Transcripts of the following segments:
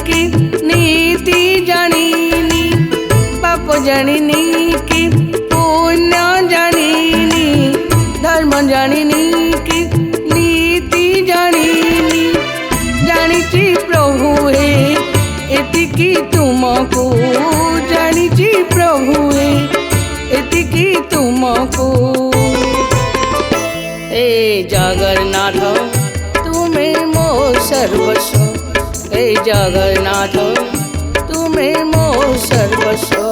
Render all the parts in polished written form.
कि नीति जानिनी, पाप जानिनी कि पुण्य जानिनी, धर्म जानिनी कि नीति जानिनी। जानिछि प्रभु हे एतिकी तुमको, जानिछि प्रभु हे एतिकी तुमको। हे जगन्नाथ तुमे मो सर्वस्व, हे जगन्नाथ तुमे मो सर्वस्व।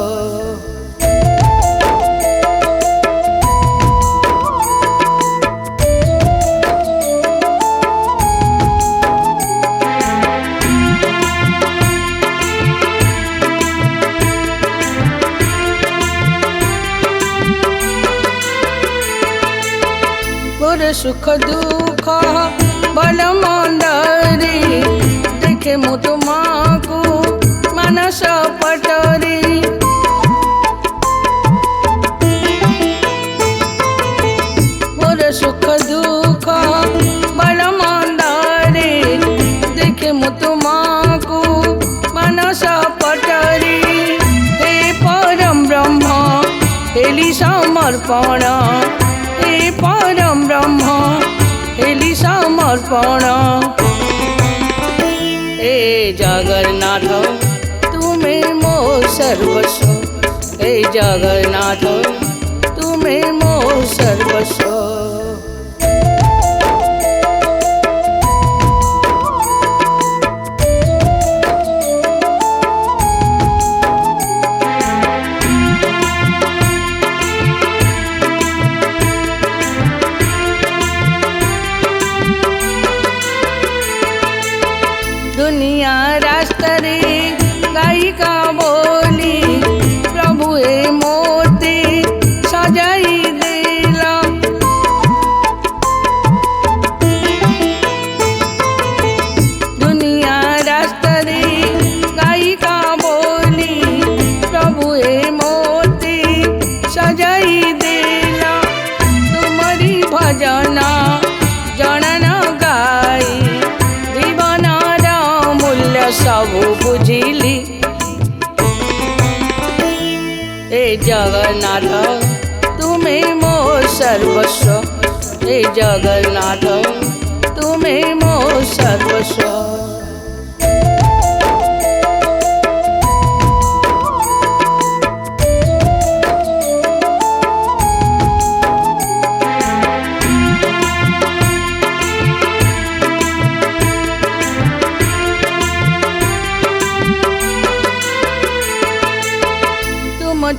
मोर सुख दुख भल मंदरी, देखे मु तुमको मानस पटरी। मोर सुख दुख भल मंदरी, देखे मु तुमको मानस पटरी। हे परम ब्रह्म हेली समर्पण, हे परम ब्रह्म हेली समर्पण। हे जगन्नाथ तुमे मो सर्वस्व, हे जगन्नाथ तुमे मो सर्वस्व। दुनिया रास्ते गायिका बोली, प्रभु ए मोती सजाई देला। दुनिया रास्ते गायिका बोली, प्रभु ए मोती सजाई देला। तुमरी भजन जनन गाई, सबु बुझिली। हे जगन्नाथ तुमे मो सर्वस्व, हे जगन्नाथ तुमे मो सर्वस्व।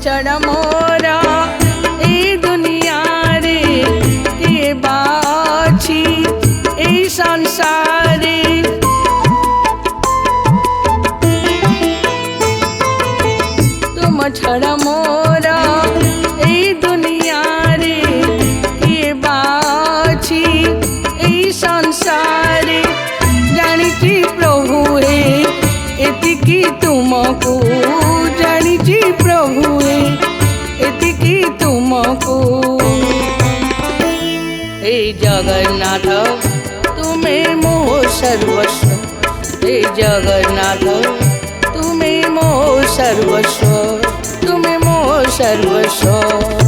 छड़ा मोरा ए दुनिया रे, के बाछी ए संसारे। तुम छड़ा मोरा ए दुनिया रे, के बाछी ए संसारे। जानिछि प्रभु हे एतिकी तुमको, जानिछि प्रभु हे एतिकी तुमको। हे जगन्नाथ तुमे मो सर्वस्व, हे जगन्नाथ तुमे मो सर्वस्व, तुमे मो सर्वस्व।